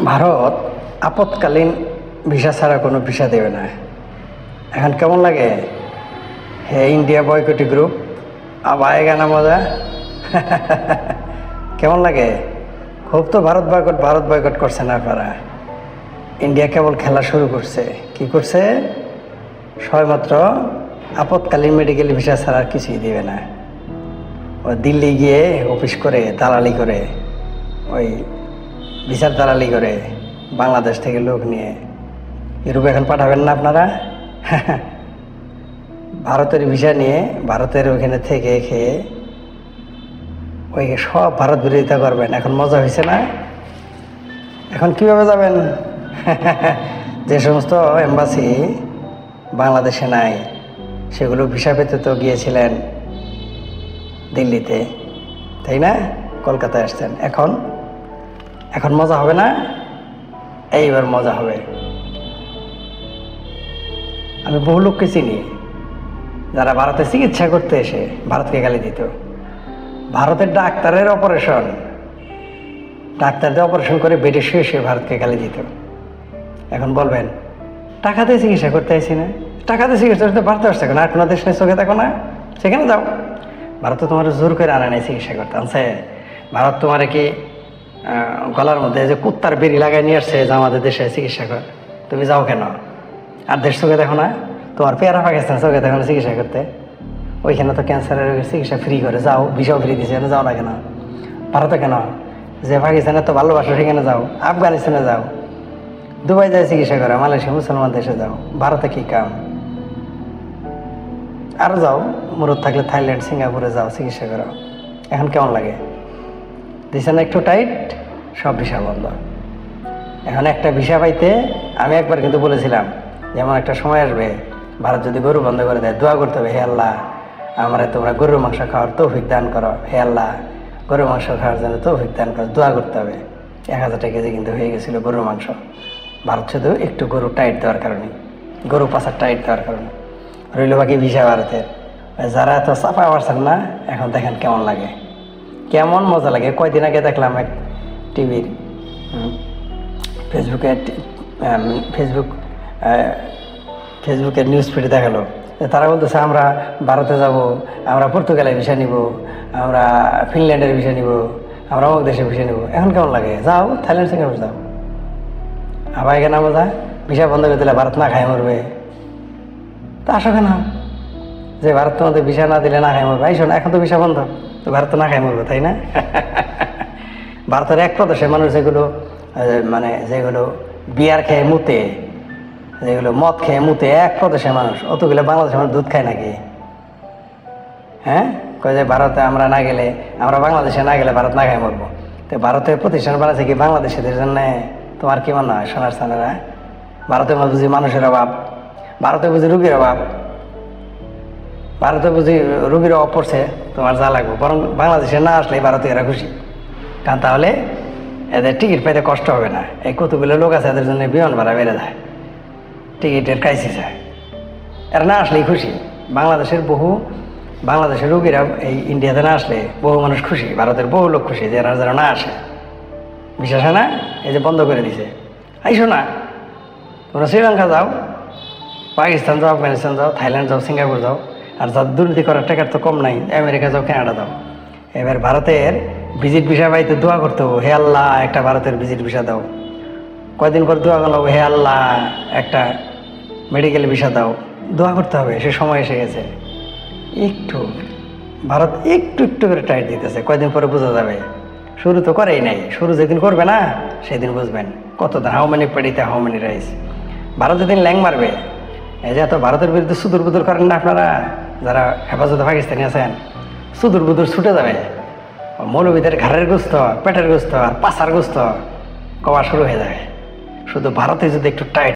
Bharat আপৎকালীন visa ছাড়া কোনো visa দেবে না। এখন কেমন লাগে? হে ইন্ডিয়া বয়কটি গ্রুপ, अब आएगा ना मजा। কেমন লাগে? খুব তো ভারত বয়কট করছে না আপনারা। ইন্ডিয়া কেবল খেলা শুরু করছে। কি করছে? সবেমাত্র আপৎকালীন মেডিকেল ভিসা ছাড়া আর কিছুই দেবে না। ওই দিল্লি গিয়ে অফিস করে দালালি করে, ওই ভিসার দালালি করে বাংলাদেশ থেকে লোক নিয়ে ইউরোপ এখন পাঠাবেন না আপনারা। ভারতের ভিসা নিয়ে ভারতের ওইখানে থেকে খেয়ে ওই সব ভারত বিরোধিতা করবেন। এখন মজা হয়েছে না? এখন কিভাবে যাবেন? যে সমস্ত এম্বাসি বাংলাদেশে নাই সেগুলো ভিসা পেতে তো গিয়েছিলেন দিল্লিতে, তাই না? কলকাতায় আসছেন। এখন মজা হবে না? এইবার মজা হবে। আমি বহু লোককে চিনি যারা ভারতে চিকিৎসা করতে এসে ভারতকে গালি দিত। ভারতের ডাক্তারদের অপারেশন করে বেডে শুয়ে শুয়ে ভারতকে গালি দিত। এখন বলবেন টাকাতে চিকিৎসা করতে আসি না, টাকাতে চিকিৎসা করতে ভারতে আসছে কেন? আর কোনো দেশ নেই চোখে থাকো না? সেখানে যাও। ভারত তোমার জোর করে আনা নেই চিকিৎসা করতে আনছে। ভারত তোমার কি গলার মধ্যে যে কুত্তার বেরি লাগাই নিয়ে আসছে যে আমাদের দেশে চিকিৎসা কর? তুমি যাও কেন? আর দেশ চোখে দেখো না? তোমার পেয়ারা পাকিস্তান চোখে দেখো না চিকিৎসা করতে? ওইখানে তো ক্যান্সারের চিকিৎসা ফ্রি করে, যাও। ভিসাও ফ্রি দিচ্ছে, যাও না কেন? ভারতে কেন? যে পাকিস্তানে তো ভালোবাসো সেখানে যাও, আফগানিস্তানে যাও, দুবাই যায় চিকিৎসা করো, মালয়েশিয়া মুসলমান দেশে যাও। ভারতে কি কাম? আরও যাও, মুরত থাকলে থাইল্যান্ড সিঙ্গাপুরে যাও চিকিৎসা করো। এখন কেমন লাগে? দিছে না একটু টাইট? সব ভিসা বন্ধ। এখন একটা ভিসা পাইতে আমি একবার কিন্তু বলেছিলাম যেমন একটা সময় আসবে ভারত যদি গরু বন্ধ করে দেয়, দোয়া করতে হবে, হে আল্লাহ আমরা তোমরা গরুর মাংস খাওয়ার তৌফিক দান করো, হে আল্লাহ গরুর মাংস খাওয়ার জন্য তৌফিক দান করো, দোয়া করতে হবে। 1000 টাকা কেজি কিন্তু হয়ে গেছিলো গরুর মাংস। ভারত শুধু একটু গরু টাইট দেওয়ার কারণে, গরু পাশার টাইট দেওয়ার কারণে। রইল বাকি ভিসা ভারতের। যারা এত চাপা পারছেন না, এখন দেখেন কেমন লাগে, কেমন মজা লাগে। কয়দিন আগে দেখলাম এক টিভির ফেসবুকের নিউজ ফিডে দেখালো তারা বলতেছে আমরা ভারতে যাব, আমরা পর্তুগালের ভিসা নিব, আমরা ফিনল্যান্ডের ভিসা নিব, আমরা অমুক দেশের ভিসা নিব। এখন কেমন লাগে? যাও থাইল্যান্ড সিঙ্গাপুর যাও। আবার এখানে মজা, ভিসা বন্ধ করে দিলে ভারত না খাই মরবে। তা আসো কেন? যে ভারত তোমাদের ভিসা না দিলে না খাই মরবে, আইসো না। এখন তো ভিসা বন্ধ, তো ভারত তো না খাই মরবে, তাই না? ভারতের এক প্রদেশের মানুষ যেগুলো বিয়ার খেয়ে মুতে, যেগুলো মদ খেয়ে মুতে, এক প্রদেশের মানুষ, অতগুলো বাংলাদেশের মানুষ দুধ খায় নাকি? হ্যাঁ, কয় যে ভারতে আমরা না গেলে, আমরা বাংলাদেশে না গেলে ভারত না খাই মরবো। তো ভারতের প্রতিষ্ঠান বানাচ্ছে কি বাংলাদেশিদের জন্য? তোমার কি মনে হয় সোনার স্থানেরা? ভারতে বুঝি মানুষের অভাব, ভারতে বুঝি রুগীর অভাব, ভারতে বুঝি রুগীর অভাব পড়ছে, তোমার যা লাগবে। বরং বাংলাদেশে না আসলে ভারতীয়রা খুশি, কারণ তাহলে এদের টিকিট পাইতে কষ্ট হবে না। এই কতগুলো লোক আছে এদের জন্য বিমান ভাড়া বেড়ে যায়, টিকিটের ক্রাইসিস হয়। এরা না আসলেই খুশি। বাংলাদেশের রুগীরা এই ইন্ডিয়াতে না আসলে বহু মানুষ খুশি, ভারতের বহু লোক খুশি যে এরা যেন না আসে। বিশ্বাস হয় না? এই যে বন্ধ করে দিছে, আইসো না তোমরা শ্রীলঙ্কা যাও, পাকিস্তান যাও, আফগানিস্তান যাও, থাইল্যান্ড যাও, সিঙ্গাপুর যাও। আর যা দুর্নীতি করার টাকার তো কম নাই, আমেরিকা যাও, কানাডা যাও। এবার ভারতের ভিজিট ভিসা পাইতে দোয়া করতে হবে, হে আল্লাহ একটা ভারতের ভিজিট ভিসা দাও। কয়দিন পর দোয়া করলো, হে আল্লাহ একটা মেডিকেল ভিসা দাও। দোয়া করতে হবে, সে সময় এসে গেছে। ভারত একটু একটু করে টাইট দিতেছে, কয়দিন পরে বোঝা যাবে। শুরু তো করেই নাই, শুরু যেদিন করবে না সেদিন বুঝবেন কতদিন। হাউ মেনি পেডিতে হাউ মেনি রাইস। ভারত যেদিন ল্যাং মারবে, এই যে এত ভারতের বিরুদ্ধে সুদূর বুদুর করেন না আপনারা যারা হেফাজতে পাকিস্তানি আছেন, সুদূর বুদুর ছুটে যাবে। মৌলবীদের ঘাড়ের গোস্ত, পেটের গোস্ত আর পাছার গোস্ত কওয়া শুরু হয়ে যাবে। শুধু ভারতে যদি একটু টাইট